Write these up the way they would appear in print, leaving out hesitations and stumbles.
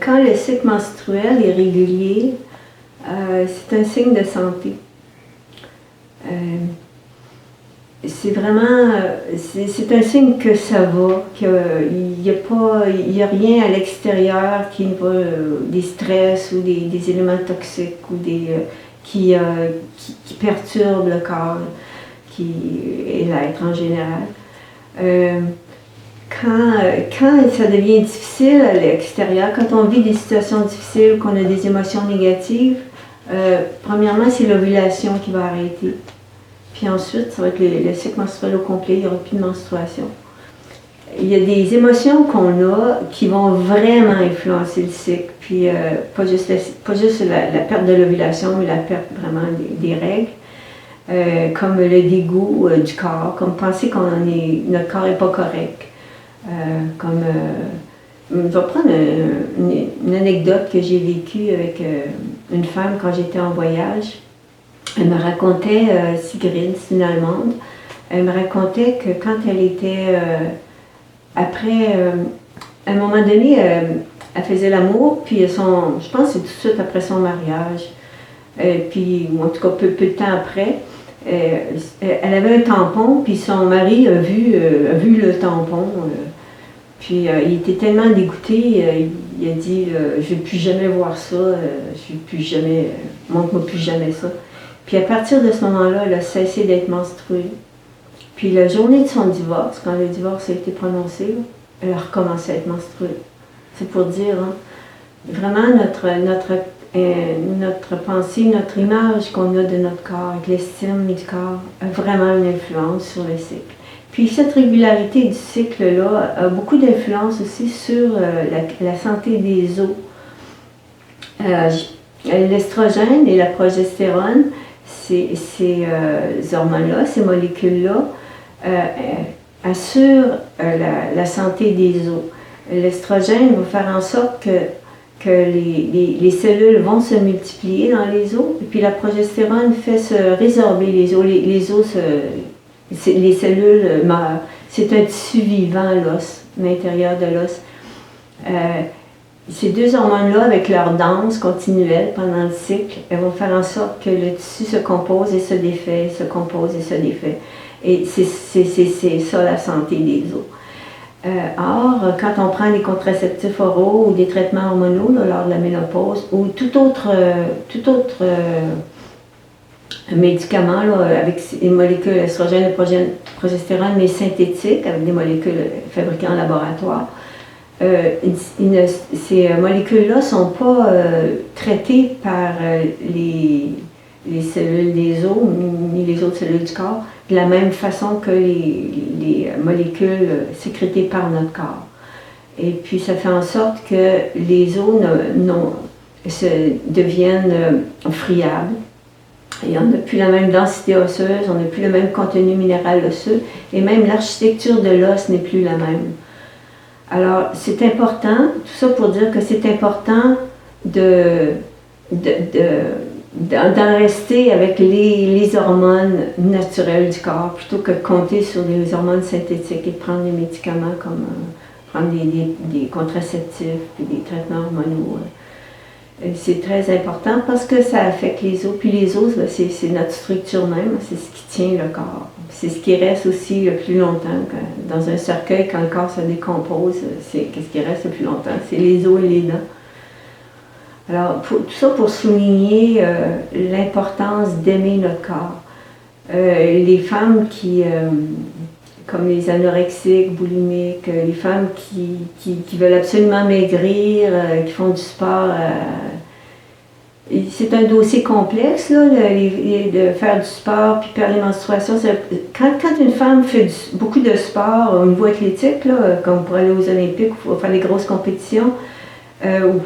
Quand le cycle menstruel est régulier, c'est un signe de santé. C'est vraiment, c'est un signe que ça va, qu'il n'y a rien à l'extérieur qui va, des stress ou des éléments toxiques ou qui perturbent le corps et l'être en général. Quand ça devient difficile à l'extérieur, quand on vit des situations difficiles, qu'on a des émotions négatives, premièrement, c'est l'ovulation qui va arrêter. Puis ensuite, ça va être le cycle menstruel au complet, il n'y aura plus de menstruation. Il y a des émotions qu'on a qui vont vraiment influencer le cycle, puis pas juste la perte de l'ovulation, mais la perte vraiment des règles, comme le dégoût du corps, comme penser notre corps n'est pas correct. Je vais prendre une anecdote que j'ai vécue avec une femme quand j'étais en voyage. Elle me racontait, Sigrid, c'est une Allemande, elle me racontait que quand elle était, après, à un moment donné, elle faisait l'amour, puis je pense que c'est tout de suite après son mariage, puis en tout cas peu de temps après, elle avait un tampon, puis son mari a vu le tampon, puis il était tellement dégoûté, il a dit « je ne vais plus jamais voir ça, je vais plus jamais, montre-moi plus jamais ça ». Puis à partir de ce moment-là, elle a cessé d'être menstruée. Puis la journée de son divorce, quand le divorce a été prononcé, elle a recommencé à être menstruée. C'est pour dire, hein, vraiment notre pensée, notre image qu'on a de notre corps, avec l'estime du corps, a vraiment une influence sur le cycle. Puis cette régularité du cycle-là a beaucoup d'influence aussi sur la santé des os. L'estrogène et la progestérone, ces hormones-là, ces molécules-là, assurent la santé des os. L'estrogène va faire en sorte que les cellules vont se multiplier dans les os, et puis la progestérone fait se résorber les os. Les cellules meurent. C'est un tissu vivant, l'os, l'intérieur de l'os. Ces deux hormones-là, avec leur danse continuelle pendant le cycle, elles vont faire en sorte que le tissu se compose et se défait, se compose et se défait. Et c'est ça la santé des os. Or, quand on prend des contraceptifs oraux ou des traitements hormonaux lors de la ménopause ou tout autre médicament avec les molécules estrogène et progestérone, mais synthétiques, avec des molécules fabriquées en laboratoire, ces molécules-là ne sont pas traitées par les cellules des os ni les autres cellules du corps de la même façon que les molécules sécrétées par notre corps. Et puis ça fait en sorte que les os deviennent friables. Et on n'a plus la même densité osseuse, on n'a plus le même contenu minéral osseux, et même l'architecture de l'os n'est plus la même. Alors, c'est important, tout ça pour dire que c'est important d'en rester avec les hormones naturelles du corps, plutôt que de compter sur des hormones synthétiques et de prendre des médicaments comme prendre des contraceptifs et des traitements hormonaux. C'est très important parce que ça affecte les os. Puis les os, c'est notre structure même, c'est ce qui tient le corps. C'est ce qui reste aussi le plus longtemps. Dans un cercueil, quand le corps se décompose, qu'est-ce qui reste le plus longtemps? C'est les os et les dents. Alors, tout ça pour souligner l'importance d'aimer notre corps. Les femmes comme les anorexiques, boulimiques, les femmes qui veulent absolument maigrir, qui font du sport. C'est un dossier complexe, là, de faire du sport puis perdre les menstruations. Quand une femme fait beaucoup de sport au niveau athlétique, là, comme pour aller aux Olympiques ou faire des grosses compétitions,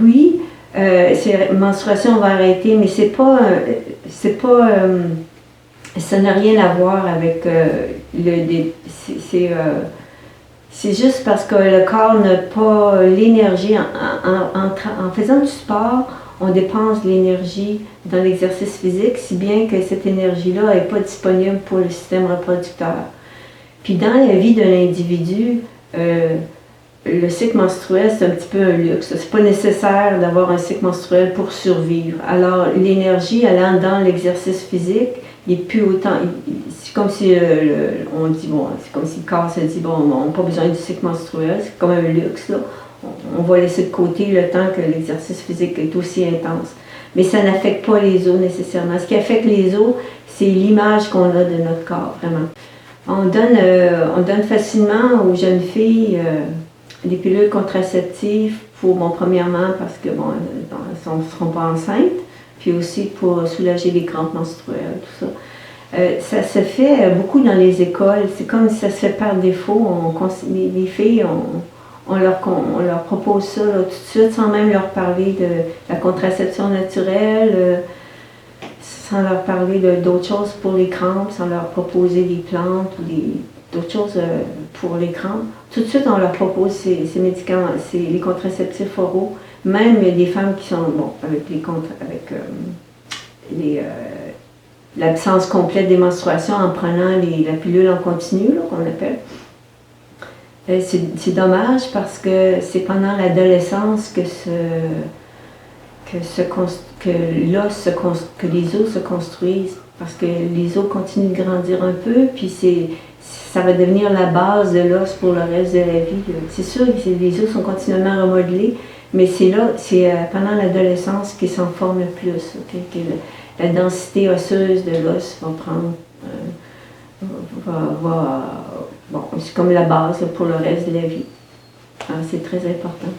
oui, ses menstruations vont arrêter, mais ça n'a rien à voir avec c'est juste parce que le corps n'a pas l'énergie. En faisant du sport, on dépense de l'énergie dans l'exercice physique, si bien que cette énergie-là n'est pas disponible pour le système reproducteur. Puis dans la vie de l'individu, le cycle menstruel, c'est un petit peu un luxe. C'est pas nécessaire d'avoir un cycle menstruel pour survivre. Alors, l'énergie allant dans l'exercice physique, il n'est plus autant. C'est comme si on dit, bon, c'est comme si le corps se dit, bon, on n'a pas besoin du cycle menstruel, c'est comme un luxe, là. On va laisser de côté le temps que l'exercice physique est aussi intense. Mais ça n'affecte pas les os nécessairement. Ce qui affecte les os, c'est l'image qu'on a de notre corps, vraiment. On donne facilement aux jeunes filles des pilules contraceptives pour, bon, premièrement, parce que, bon, elles ne seront pas enceintes, puis aussi pour soulager les crampes menstruelles, tout ça. Ça se fait beaucoup dans les écoles. C'est comme si ça se fait par défaut. Les filles, on leur propose ça là, tout de suite, sans même leur parler de la contraception naturelle, sans leur parler d'autres choses pour les crampes, sans leur proposer des plantes ou d'autres choses pour les crampes. Tout de suite, on leur propose ces médicaments, les contraceptifs oraux. Même il y a des femmes qui sont, bon, l'absence complète des menstruations en prenant la pilule en continu, qu'on appelle. C'est dommage parce que c'est pendant l'adolescence que les os se construisent, parce que les os continuent de grandir un peu, puis ça va devenir la base de l'os pour le reste de la vie. C'est sûr que les os sont continuellement remodelés, mais c'est pendant l'adolescence qu'ils s'en forment le plus, okay? Que la densité osseuse de l'os va prendre, bon, c'est comme la base pour le reste de la vie. Alors, c'est très important.